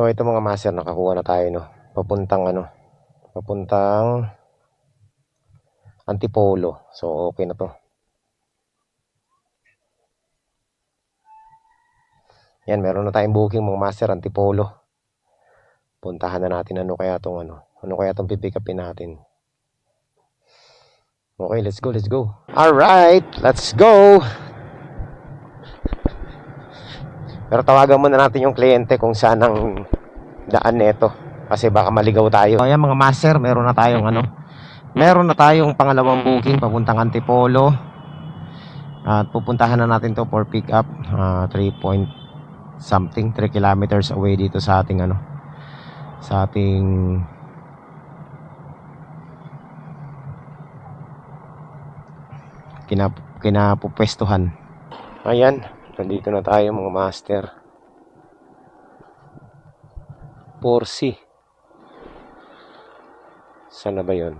So ito mga master, nakakuha na tayo no. Papuntang Antipolo. So okay na to. Yan, meron na tayong booking mga master, Antipolo. Puntahan na natin ano kaya tong pipick upin natin. Okay, let's go. Alright, let's go. Pero tawagan muna natin yung kliyente kung saan ang daan nito. Kasi baka maligaw tayo. So, ayan mga master, meron na tayong pangalawang booking papuntang Antipolo. At pupuntahan na natin to for pick up. 3 kilometers away dito sa ating kinapupwestuhan. Ayan, nandito na tayo mga master. 4C. Sana ba yun?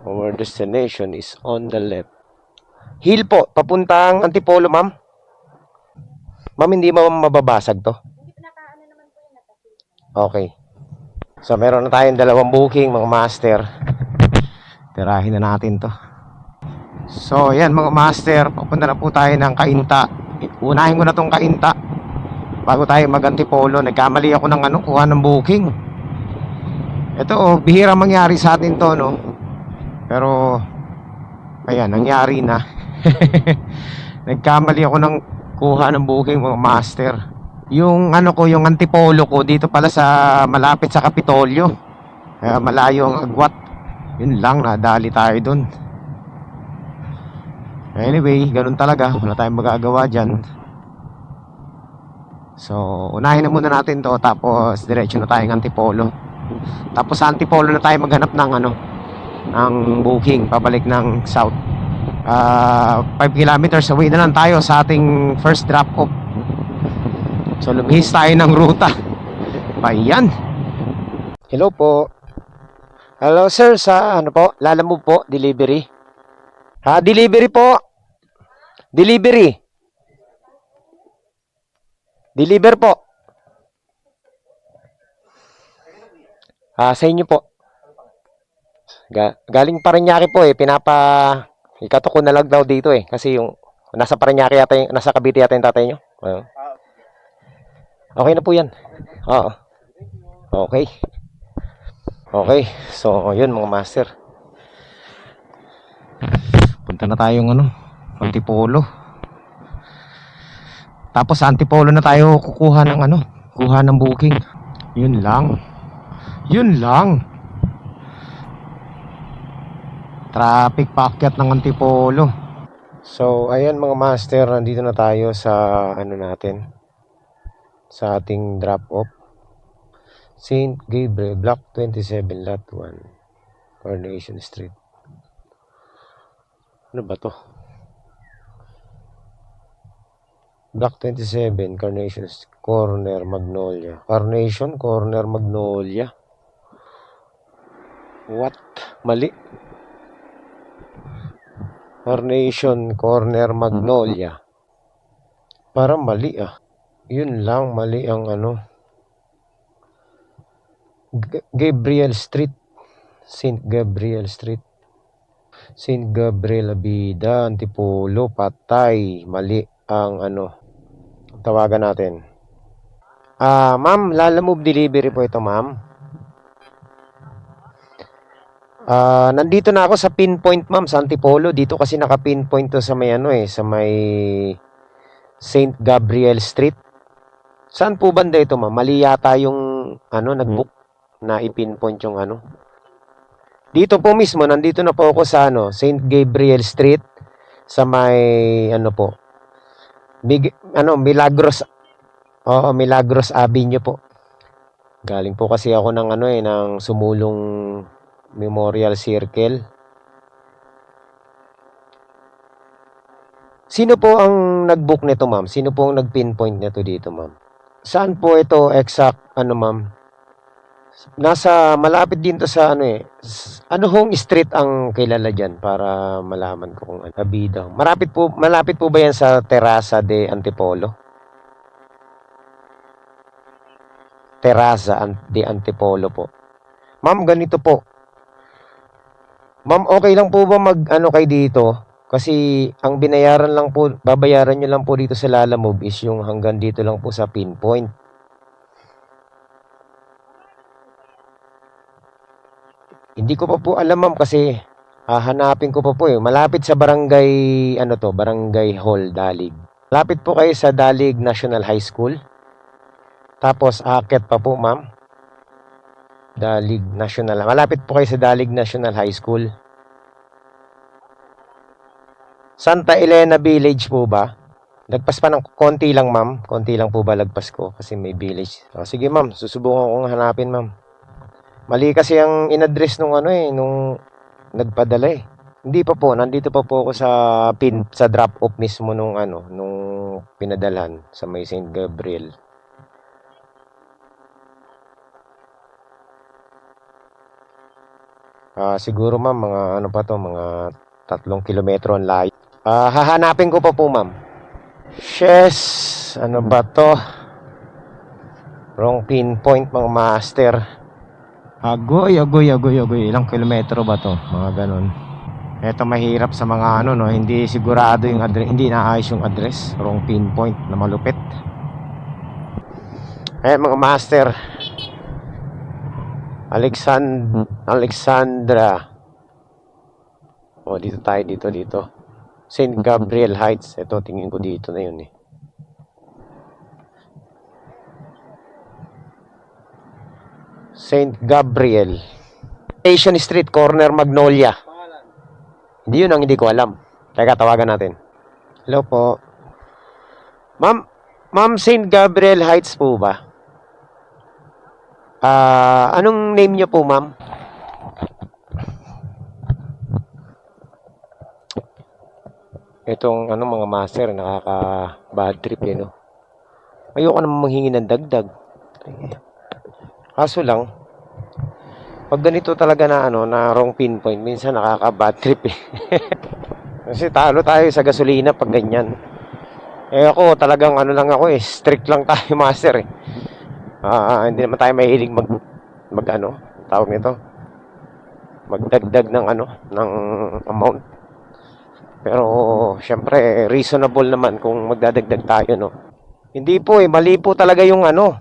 Our destination is on the left. Hill po, papuntang Antipolo, ma'am. Ma'am, hindi mababasag to? Okay. So, meron na tayong dalawang booking, mga master. Tirahin na natin to. So, ayan mga master, papunta na po tayo ng Cainta. Unahin ko na tong Cainta bago tayo mag-Antipolo. Nagkamali ako ng kuha ng booking. Ito, bihira mangyari sa atin to, no? Pero, ayan, nangyari na. Nagkamali ako ng kuha ng booking mga master. Yung yung Antipolo ko dito pala sa malapit sa Kapitolyo. Kaya malayo ang agwat. Yun lang, nadali tayo dun. Anyway, ganun talaga. Wala tayong magagawa dyan. So, unahin na muna natin to. Tapos, diretso na tayong Antipolo. Tapos sa Antipolo na tayo maghanap ng ng booking pabalik ng south. 5 kilometers away na lang tayo sa ating first drop off. So lumihis tayo ng ruta. Ayan. Hello po. Hello sir, sa Lalamove po, delivery. Delivery po. Deliver po. Sa inyo po. Galing Parañaque po ikato ko na lang daw dito kasi yung nasa Parañaque yata nasa Cavite yata yung tatay nyo. Okay na po yan. Oo. Okay. Okay. So, yun mga master. Punta na tayong Antipolo. Tapos sa Antipolo na tayo kukuha ng booking. Yun lang. Traffic paakyat ng Antipolo. So, ayan mga master, nandito na tayo sa natin. Sa ating drop off. St. Gabriel, Block 27, Lot 1, Coronation Street. Ano ba to? Block 27, Coronation Corner, Magnolia. Coronation, Corner, Magnolia. What? Mali. Coronation, Corner, Magnolia. Parang mali Yun lang, mali ang Gabriel Street. St. Gabriel Street. St. Gabriel Abida, Antipolo, patay. Mali ang tawagan natin. Ma'am, Lalamove delivery po ito, ma'am. Nandito na ako sa pinpoint, ma'am, sa Antipolo. Dito kasi naka-pinpoint to sa may sa may St. Gabriel Street. Saan po banda ito, ma'am? Mali yata yung nag-book na i-pinpoint yung Dito po mismo, nandito na po ako sa St. Gabriel Street sa may po. Milagros. Oo, Milagros Avenue po. Galing po kasi ako ng ng Sumulong Memorial Circle. Sino po ang nag-book nito, ma'am? Sino po ang nag-pinpoint nito dito, ma'am? Saan po ito exact ma'am? Nasa malapit din to sa ano hong street ang kilala diyan para malaman ko kung Abida. Malapit po ba yan sa Terraza de Antipolo? Terraza de Antipolo po. Ma'am, ganito po. Ma'am, okay lang po ba mag-ano kay dito? Kasi ang binayaran lang po, babayaran nyo lang po dito sa Lalamove is yung hanggang dito lang po sa pinpoint. Hindi ko pa po alam ma'am kasi hanapin ko pa po eh. Malapit sa barangay, ano to, Barangay Hall, Dalig. Malapit po kayo sa Dalig National High School. Tapos aakyat pa po ma'am. Dalig National. Malapit po kayo sa Dalig National High School. Santa Elena Village po ba? Lagpas pa ng konti lang ma'am. Konti lang po ba lagpas ko kasi may village. Sige ma'am, susubukan kong hanapin ma'am. Mali kasi ang in-address nung ano eh, nung nagpadala eh. Hindi pa po, nandito pa po ako sa drop off mismo nung ano, nung pinadalhan sa may St. Gabriel. Siguro ma'am, mga ano pa to, mga 3 kilometro ang layo. Hahanapin ko pa po ma'am. Yes, ano ba to? Wrong pinpoint mga master. Agoy. Ilang kilometro ba to? Mga ganun. Ito mahirap sa mga ano no, hindi sigurado yung address, hindi naayos yung address. Wrong pinpoint na malupit. Mga master. Alexandra. Dito tayo, dito. St. Gabriel Heights. Ito, tingin ko dito na yun eh. St. Gabriel. Station Street, corner Magnolia. Hindi yun ang hindi ko alam. Teka, tawagan natin. Hello po. Ma'am, St. Gabriel Heights po ba? Anong name niyo po, ma'am? Itong ano mga master, nakaka-bad trip yun, no? Ayoko naman manghingi ng dagdag. Kaso lang, pag ganito talaga na ano, na wrong pinpoint, minsan nakaka-bad trip eh. Kasi talo tayo sa gasolina pag ganyan. Ako talagang ano lang ako eh, strict lang tayo master eh. Hindi naman tayo mahilig mag ano, tawag nito. Magdagdag ng ano, ng amount. Pero syempre reasonable naman kung magdadagdag tayo, no. Hindi po eh, mali po talaga yung ano.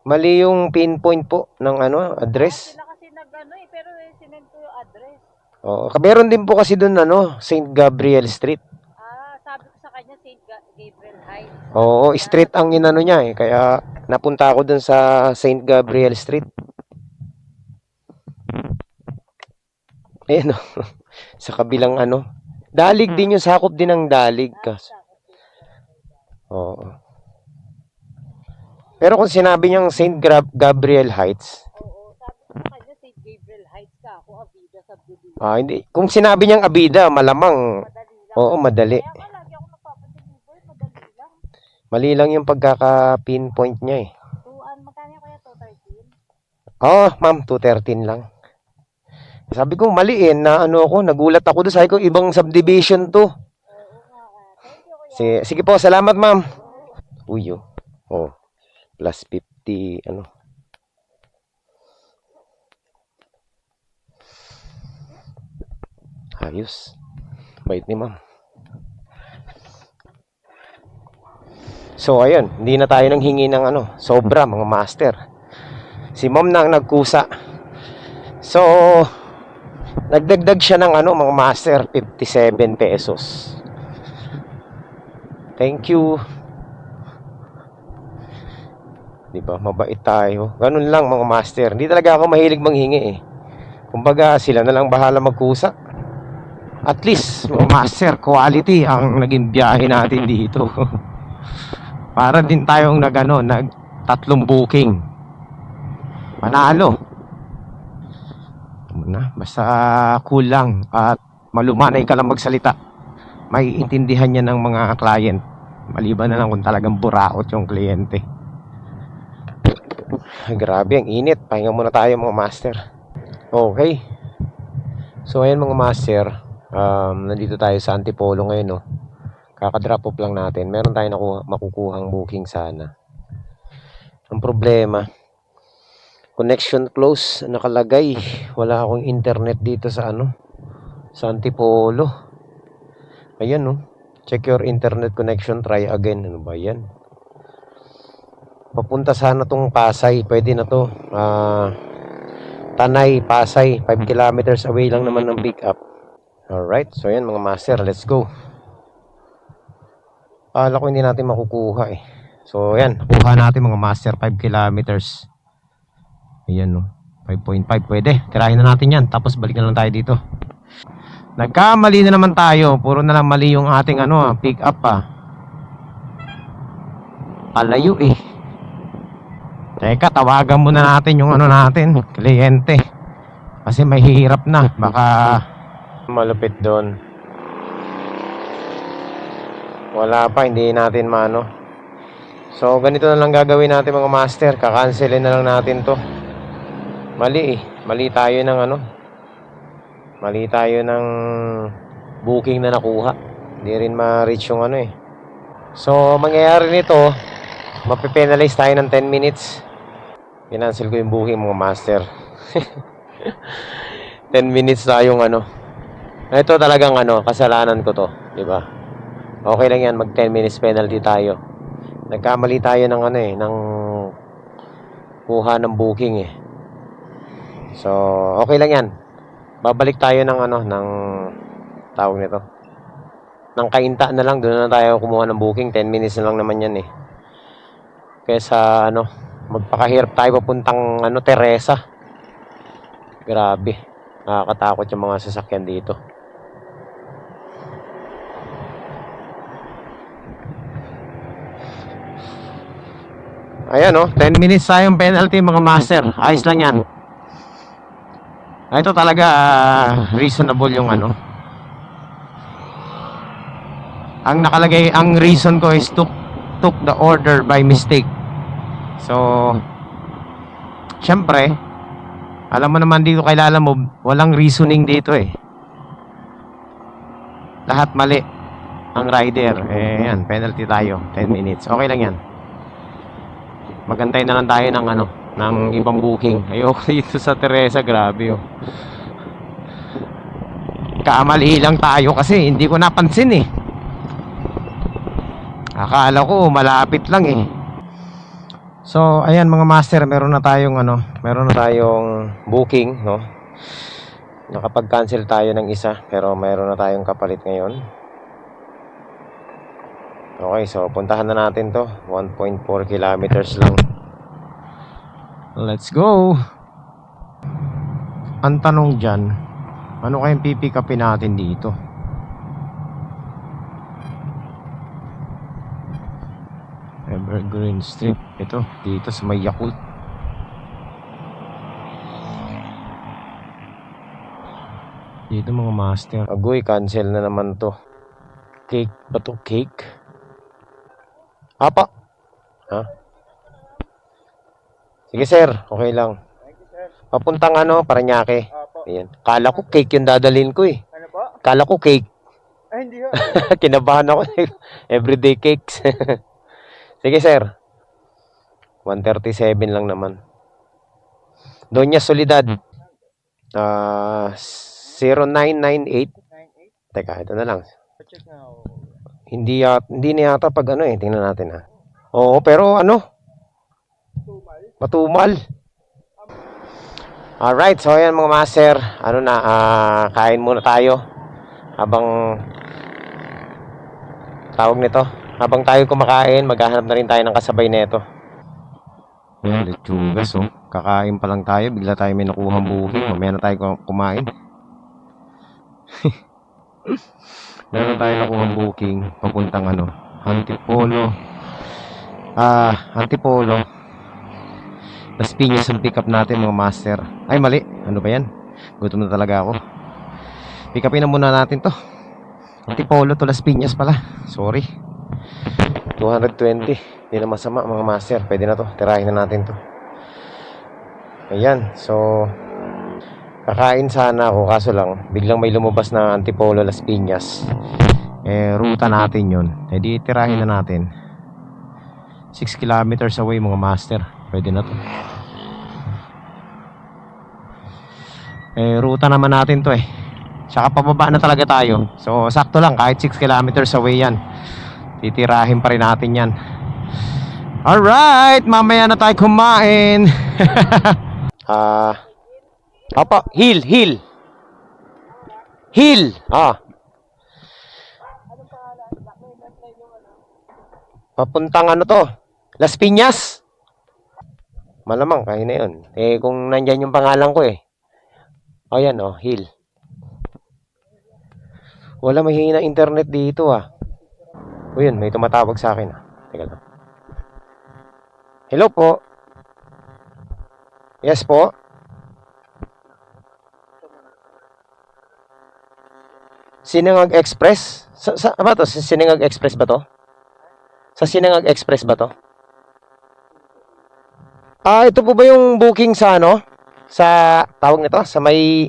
Mali yung pinpoint po ng ano, address. Sila kasi nag-ano eh, pero sinend ko yung address. Meron din po kasi doon ano, St. Gabriel Street. Sabi ko sa kanya St. Gabriel Heights. Oo, street ang inano niya eh, kaya napunta ako doon sa St. Gabriel Street. Ayun oh, sa kabilang ano. Dalig din yung sakop din ng Dalig. Oo. Pero kung sinabi niyang St. Gabriel Heights, Oo, sabi ko sa kanya St. Gabriel Heights ka ako, Avida subdivision. hindi. Kung sinabi niyang Abida, malamang, Madali lang. oo, madali. Kaya nga lagi ako nagpapadeliver, madali lang. Mali lang yung pagkaka-pinpoint niya eh. Magkano kaya 213? Ma'am, 213 lang. Sabi ko, maliin na ano ako, nagulat ako doon. Sabi ko, ibang subdivision to. Oo nga. Thank you kuya. Sige po, salamat ma'am. Uy, plus 50, ano. Ayos. Bait ni ma'am. So, ayun, hindi na tayo nang hingi ng ano, sobra, mga master. Si ma'am na ang nagkusa. So, nagdagdag siya ng ano, mga master, 57 pesos. Thank you. Di ba? Mabait tayo. Ganun lang mga master. Hindi talaga ako mahilig manghingi eh. Kumbaga, sila na lang bahala magkusa. At least, mga master, quality ang naging biyahe natin dito. Para din tayong nag 3 booking. Manalo. Basta cool lang at malumanay ka lang magsalita. May intindihan niya ng mga client. Maliban na lang kung talagang buraot yung kliyente. Grabe, ang init. Pahinga muna tayo mga master. Okay. So ayan mga master, nandito tayo sa Antipolo ngayon, no. Kaka-drop off lang natin. Meron tayong makukuhang booking sana. Ang problema, Connection close nakalagay. Wala akong internet dito sa sa Antipolo. Ayan no. Check your internet connection, try again. Ano ba yan? Papunta sana tong Pasay. Pwede na to. Tanay, Pasay. 5 kilometers away lang naman ng pick up. Alright. So yan mga master. Let's go. Akala ko hindi natin makukuha eh. So yan. Kuha natin mga master. 5 kilometers. Ayan no. 5.5 pwede. Tirahin na natin yan. Tapos balik na lang tayo dito. Nagkamali na naman tayo. Puro na lang mali yung ating pick up pa. Palayo eh. Teka, tawagan muna natin yung natin, kliyente. Kasi mahihirap na. Baka malupit doon. Wala pa, hindi natin maano. So, ganito na lang gagawin natin mga master. Kakancelin na lang natin to. Mali eh. Mali tayo ng Mali tayo ng booking na nakuha. Hindi rin ma-reach yung eh. So, mangyayari nito, mapipenalize tayo ng 10 minutes. Kinancel ko yung booking mga master. 10 minutes na yung Ito talagang kasalanan ko to, di ba? Okay lang yan, mag 10 minutes penalty tayo. Nagkamali tayo ng ng kuha ng booking eh. So, okay lang yan. Babalik tayo ng ng tawag nito. Ng kainta na lang, doon na tayo kumuha ng booking. 10 minutes na lang naman yan eh. Kesa magpakahirap tayo papuntang Teresa. Grabe. Nakakatakot yung mga sasakyan dito. Ayan 10 minutes tayong penalty mga master. Ayos lang yan. Ito talaga reasonable yung Ang nakalagay, ang reason ko is took the order by mistake. So, syempre, alam mo naman dito kay Lalamove, walang reasoning dito eh. Lahat mali ang rider. Yan, penalty tayo, 10 minutes. Okay lang yan. Magantay na lang tayo ng ibang booking. Ayoko dito sa Teresa, grabe Kamali lang tayo kasi hindi ko napansin eh. Akala ko malapit lang eh. So, ayan mga master, meron na tayong booking, no? Nakapag-cancel tayo ng isa, pero meron na tayong kapalit ngayon. Okay, so puntahan na natin to. 1.4 kilometers lang. Let's go. Ang tanong dyan, ano kayang pipick upin natin dito? Evergreen Street. Ito, dito sa may Yakult. Dito mga master. Agoy, cancel na naman to. Cake ba to? Cake? Apa? Ha? Sige sir, okay lang. Papuntang Parañaque. Ayan. Kala ko cake yung dadalhin ko eh. Ano po? Kala ko cake. Ay, hindi ho. Kinabahan ako. Everyday cakes. Sige sir. 137 lang naman. Doña Soledad. 0998. 98? Teka, ito na lang. Check na ako. Hindi na yata pag tingnan natin ha. Oo, pero matumal. Alright, so ayan mga master. Kain muna tayo. Habang tawag nito. Habang tayo kumakain, maghahanap na rin tayo ng kasabay nito. Ayan, lechugas Kakain pa lang tayo, bigla tayo may nakuhang booking. Mamaya na tayo kumain. Meron tayo nakuhang booking papuntang Antipolo. Antipolo. Las Piñas ang pick up natin mga master. Ay mali, ano ba yan? Gutom na talaga ako. Pick upin na muna natin to. Antipolo to Las Piñas pala. Sorry. 220. Hindi na masama mga master. Pwede na to. Tirahin na natin to. Ayan. So, kakain sana ako. Kaso lang, biglang may lumabas na Antipolo Las Piñas. Ruta natin yun. Di tirahin na natin. 6 kilometers away mga master. Pwede na to. Eh, ruta naman natin to eh. Tsaka pababa na talaga tayo. So, sakto lang. Kahit 6 kilometers away yan. Titirahin pa rin natin yan. Alright! Mamaya na tayo kumain. Opo. Hill. Papuntang ano to? Las Piñas. Malamang kayo na yun. Eh, kung nandyan yung pangalan ko eh. O yan o, Hill. Wala mahina internet dito ah. O yun, may tumatawag sa akin ah. Teka lang. Hello po. Yes po. Sinangag Express? Ba to? Sa Sinangag Express ba to? Sa Sinangag Express ba to? Ito po ba yung booking sa ano? Sa, tawag nito? Sa may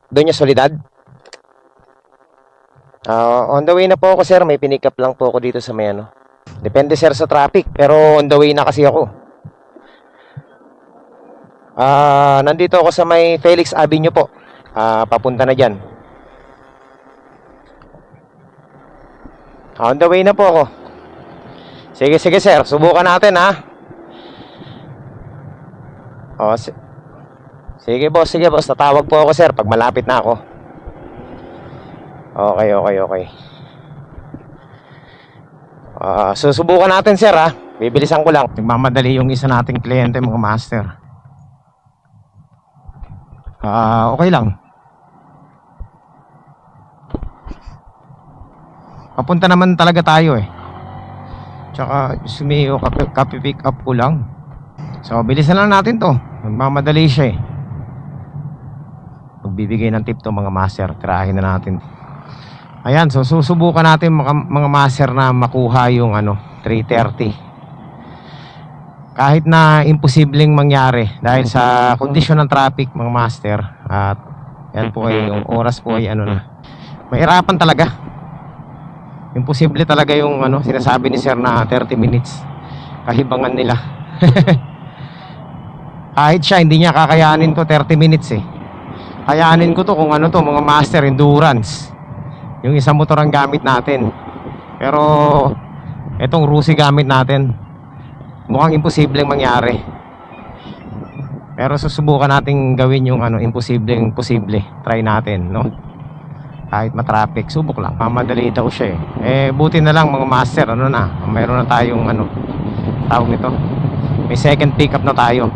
Doña Soledad? On the way na po ako, sir. May pinick up lang po ako dito sa may ano. Depende, sir, sa traffic. Pero on the way na kasi ako. Nandito ako sa may Felix Avenue po. Papunta na dyan. On the way na po ako. Sige, sir. Subukan natin, ha? Sige, boss. Tatawag po ako, sir, pag malapit na ako. Okay. Susubukan natin, sir, ha? Bibilisan ko lang. Nagmamadali yung isa nating kliyente, mga master. Okay lang. Papunta naman talaga tayo, eh. Tsaka, sumiyo, copy pick up ko lang. So, bilisan lang natin to. Nagmamadali siya, eh. Magbibigay ng tip to, mga master. Tirahin na natin. Ayan, so susubukan natin mga master na makuha yung 330. Kahit na imposibleng mangyari dahil sa kondisyon ng traffic, mga master. At yan po ay yung oras po ay mahirapan talaga. Imposible talaga yung sinasabi ni sir na 30 minutes. Kahibangan nila. Kahit siya hindi niya kakayanin to 30 minutes eh. Kayanin ko to kung to, mga master, endurance. Yung isang motor ang gamit natin. Pero etong Rusi gamit natin. Mukhang imposibleng mangyari. Pero susubukan nating gawin yung imposibleng posible. Try natin, no? Kahit matraffic, subok lang. Mamadali daw siya eh. Buti na lang, mga master, mayroon na tayong tawag nito. May second pickup na tayo.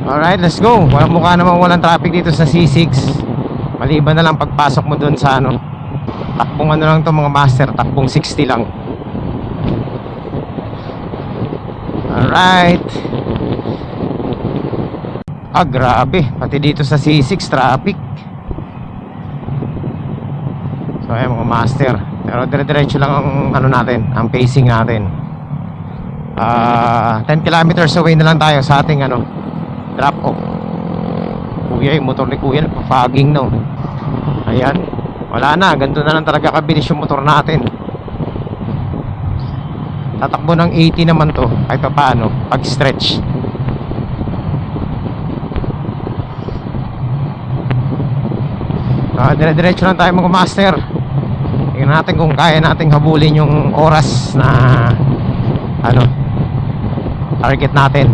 Alright, let's go. Mukha namang walang traffic dito sa C6. Maliban na lang pagpasok mo dun sa takbong lang to, mga master. Takbong 60 lang. Alright. Grabe. Pati dito sa C6 traffic. So ayan, mga master. Pero dire-diretso lang ang natin, ang pacing natin. 10 kilometers away na lang tayo sa ating drop off. Kuya, yung motor ni kuya nagpa-fogging na. Ayan. Wala na, ganito na lang talaga kabilis yung motor natin. Tatakbo ng 80 naman to, kahit pa paano, pag stretch. Dire-diretso lang tayo, mga master. Tingnan natin kung kaya nating habulin yung oras na target natin.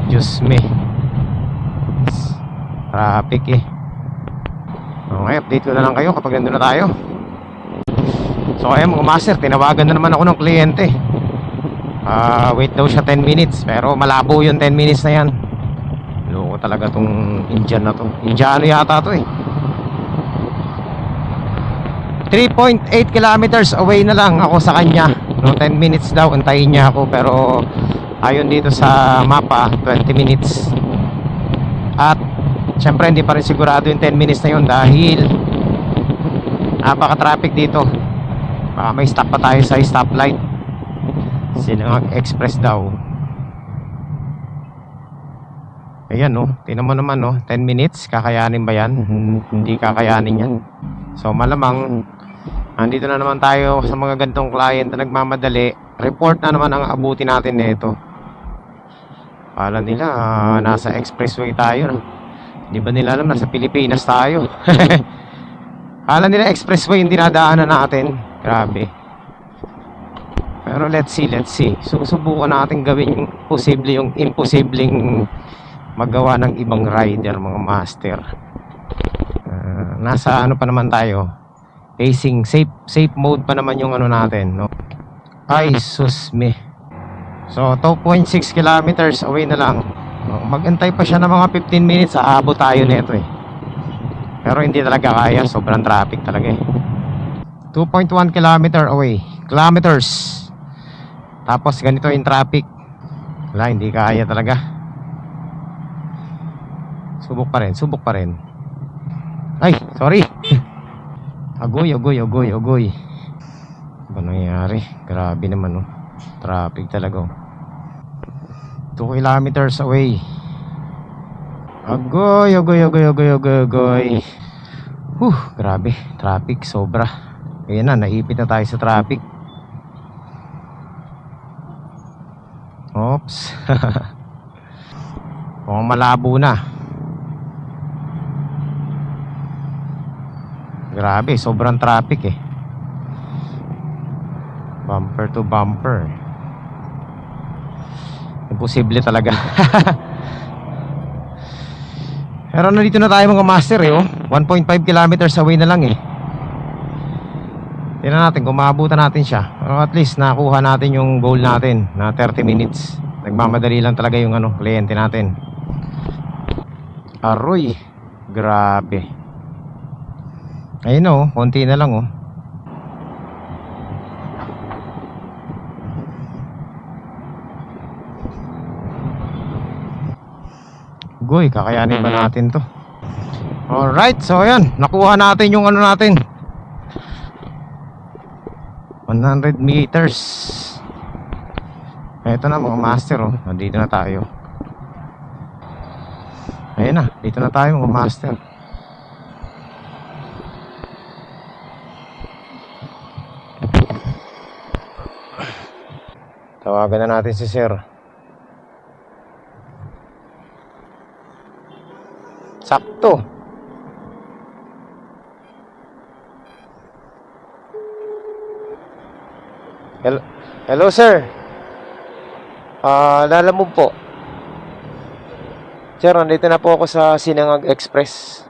Diyos me, traffic eh. Okay, update ko na lang kayo kapag nandun na tayo. So ayan, mga master, tinawagan na naman ako ng kliyente. Wait daw siya 10 minutes. Pero malabo yung 10 minutes na yan. Loko talaga tong Indian na to. Indiano yata to eh. 3.8 kilometers away na lang ako sa kanya. 10 minutes daw, antayin niya ako. Pero ayon dito sa mapa, 20 minutes. At syempre hindi pa rin sigurado yung 10 minutes na yun dahil napaka-traffic dito. Baka may stop pa tayo sa stoplight. Sinangag Express daw. Ayan tingnan mo naman 10 minutes, kakayanin ba yan? Hindi kakayanin yan. So malamang Andito na naman tayo sa mga gantong client na nagmamadali. Report na naman ang abuti natin nito. Kala nila nasa expressway tayo, no? Di ba nila alam nasa Pilipinas tayo? Kala nila expressway yung dinadaanan natin. Grabe. Pero let's see. Susubukan natin gawin yung posible, yung imposibleng magawa ng ibang rider, mga master. Nasa ano pa naman tayo? Pacing, safe mode pa naman yung ano natin, no? Ay, sus me. So, 2.6 kilometers away na lang. Magantay pa siya ng mga 15 minutes, aabot tayo nito eh. Pero hindi talaga kaya, sobrang traffic talaga eh. 2.1 kilometer away. Kilometers. Tapos ganito yung traffic. Wala, hindi kaya talaga. Subok pa rin. Ay, sorry. Agoy. Ano nangyari? Grabe naman, oh. Traffic talaga, oh. 2 kilometers away. Agoy. Grabe. Traffic, sobra. Ayan na, naipit na tayo sa traffic. Oops. Mukhang malabo na. Grabe, sobrang traffic eh. Bumper to bumper. Imposible talaga. Pero nandito na tayo mga master eh, oh. 1.5 kilometers away na lang eh. Tingnan natin kung maabutan natin siya. Pero at least nakuha natin yung goal natin na 30 minutes. Nagmamadali lang talaga yung ano, kliyente natin. Aroy, grabe. Ayun oh, konti na lang oh. Goy, kakayanin ba natin to? Alright, so ayan, nakuha natin yung ano natin, 100 meters. Ito na mga master oh. Nandito na tayo. Ayun na, dito na tayo mga master. Tawagan na natin si sir. Sakto. Hello sir. Lalamove po. Sir, nandito na po ako sa Sinangag Express.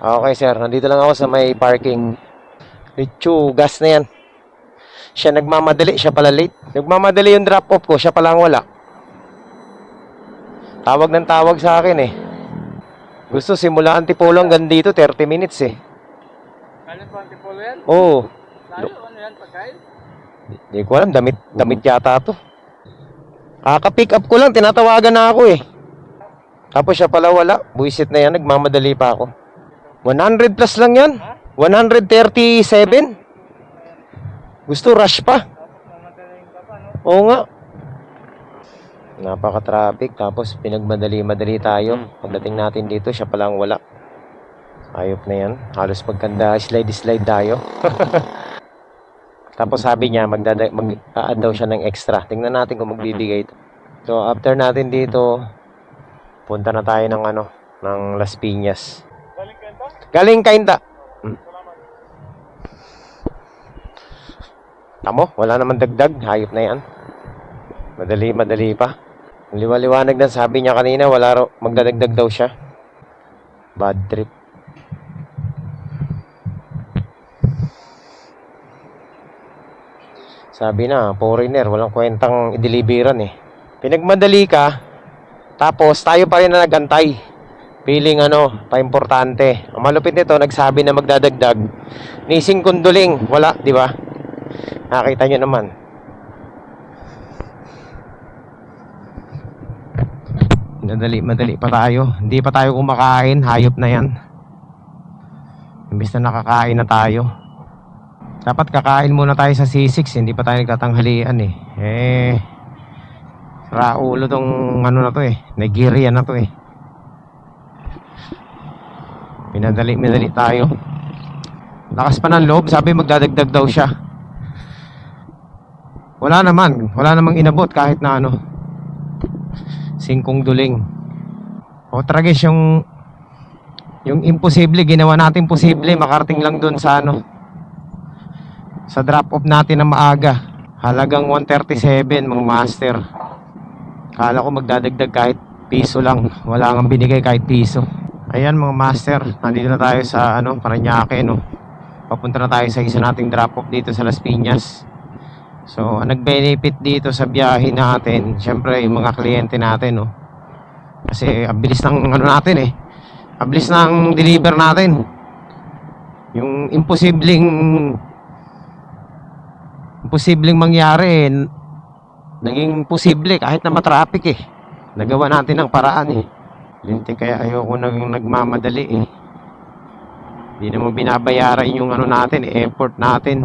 Okay sir, nandito lang ako sa may parking. Richu, gas na yan. Siya nagmamadali, siya pala late. Nagmamadali yung drop off ko, siya pala ang wala. Tawag ng tawag sa akin eh. Gusto simula Antipolo hanggang dito 30 minutes eh. Kailan po Antipolo yan? Oo. Layo, ano yan, pagkain? Hindi ko alam, damit yata to. Kaka-pick up ko lang, tinatawagan na ako eh. Tapos siya pala wala. Buisit na yan, nagmamadali pa ako. 100 plus lang yan. 137. Gusto rush pa. Oo nga. Napaka-traffic. Tapos pinagmadali-madali tayo. Pagdating natin dito, siya pala ang wala. Ayop na yan. Halos pagkanda slide tayo. Tapos sabi niya mag-add daw siya ng extra. Tingnan natin kung magbibigay ito. So after natin dito, punta na tayo ng ano, ng Las Piñas. Galing Cainta. Tamo, wala naman dagdag. Hayop na yan. Madali pa. Liwaliwanag na sabi niya kanina, wala raw, magdadagdag daw siya. Bad trip. Sabi na, foreigner, walang kwentang i-deliveran eh. Pinagmadali ka, tapos tayo pa rin na nagantay. Feeling ano, pa-importante. Ang malupit nito, nagsabi na magdadagdag. Nising kunduling, wala, di ba? Nakita nyo naman. Madali pa tayo. Hindi pa tayo kumakain, hayop na yan. Imbis na nakakain na tayo. Dapat kakain muna tayo sa C6, hindi pa tayo nagtatanghalian eh. Raulo tong ano na to eh. Nigeria na to eh. Pinadali tayo. Lakas pa ng loob, sabi magdadagdag daw siya. Wala namang inabot kahit na ano. 5 duling. O tragis yung imposible, ginawa natin posible, makarating lang dun sa ano, sa drop off natin na maaga. Halagang 137 mga master. Kala ko magdadagdag kahit piso lang. Wala kang binigay kahit piso. Ayan mga master, nandito na tayo sa ano, Parañaque, no. Papunta na tayo sa isa nating drop off dito sa Las Piñas. So, ang nag-benefit dito sa biyahe natin, syempre yung mga kliyente natin, no. Kasi abilis ng ano natin eh. Abilis ng deliver natin. Yung imposibleng mangyari, naging posible kahit na matraffic eh. Nagawa natin ng paraan eh. Linti, kaya ayoko nagmamadali eh. Hindi naman binabayaran yung ano natin, effort natin.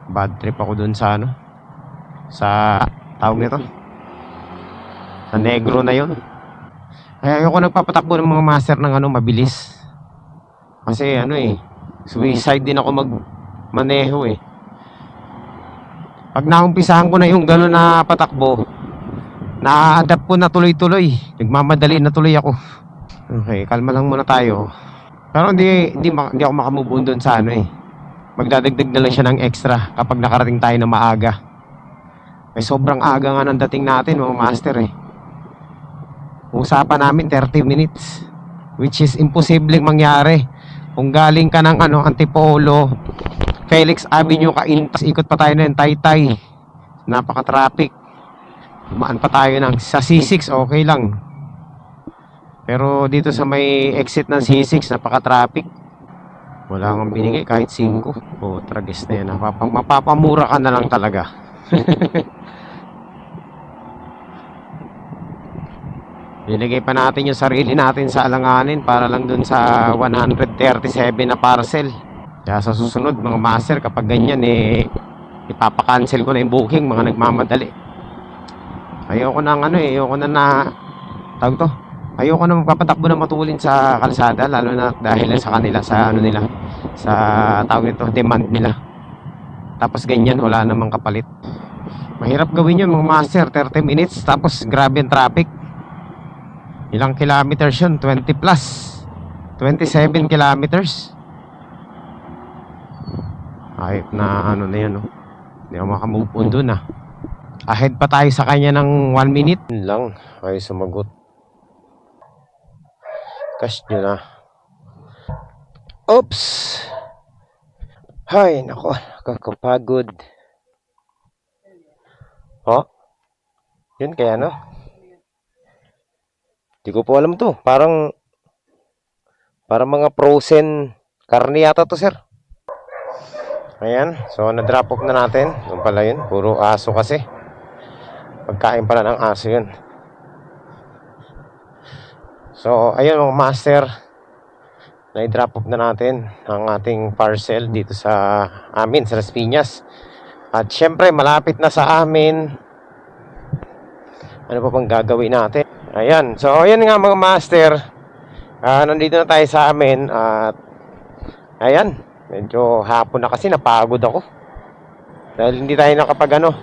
Bad trip ako dun sa ano, sa tawag nito, sa Negro na yun. Kaya ayoko nagpapatakbo ng mga master ng ano, mabilis. Kasi ano eh, suicide din ako magmaneho eh. Pag naumpisahan ko na yung gano'n na patakbo, na-adapt ko na tuloy-tuloy. Nagmamadali na tuloy ako. Okay, kalma lang muna tayo. Pero hindi ako makamove on doon sa ano eh. Magdadagdag na lang siya ng extra kapag nakarating tayo na maaga. Eh sobrang aga nga ng dating natin mga master eh. Usapan namin 30 minutes, which is imposibleng mangyari. Kung galing ka ng ano, Antipolo, Felix Avenue ka in, tas ikot pa tayo ng Taytay, napaka-traffic. Dumaan pa tayo ng sa C6, okay lang. Pero dito sa may exit ng C6, napaka-traffic. Wala kang binigay kahit 5. Oh, tragis na yan. Mapapamura ka na lang talaga. Binigay pa natin yung sarili natin sa alanganin para lang dun sa 137 na parcel. Kaya sa susunod mga master, kapag ganyan eh, ipapakancel ko na yung booking, mga nagmamadali. Ayoko na tawag to, ayoko na magpapatakbo na matulin sa kalsada, lalo na dahil sa kanila, sa ano nila, sa tawag nito, demand nila. Tapos ganyan, wala namang kapalit. Mahirap gawin yun mga master, 30 minutes, tapos grabe yung traffic. Ilang kilometers yun? 20 plus 27 kilometers. Ayop na ano na yun, no? Hindi ako makamove on dun ah. Ahead pa tayo sa kanya ng 1 minute. Yun lang, ay sumagot. Cash nyo na. Oops. Hay, nako, kakapagod. Oh, yun kaya no? Di ko po alam to. Parang mga frozen karne yata to, sir. Ayan. So, na-drop off na natin. Yung pala yun. Puro aso kasi. Pagkain pala ng aso yun. So, ayun mga master. Na-drop off na natin ang ating parcel dito sa amin, sa Las Piñas. At syempre, malapit na sa amin. Ano pa bang gagawin natin? Ayan, so ayan nga mga master, nandito na tayo sa amin. At ayan, medyo hapon na kasi, napagod ako dahil hindi tayo nakapag ano.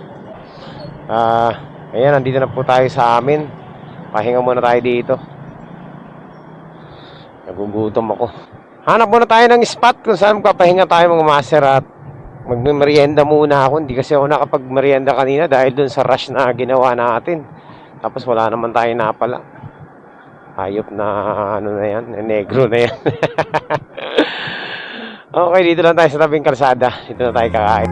Ayan, nandito na po tayo sa amin. Pahinga muna tayo dito. Nagugutom ako. Hanap muna tayo ng spot kung saan magpapahinga tayo mga master. At magmerienda muna ako. Hindi kasi ako nakapag-merienda kanina dahil dun sa rush na ginawa natin. Tapos wala naman tayo napala. Hayop na ano na yan, Negro na yan. Okay, dito lang tayo sa tabing kalsada. Dito na tayo kakain.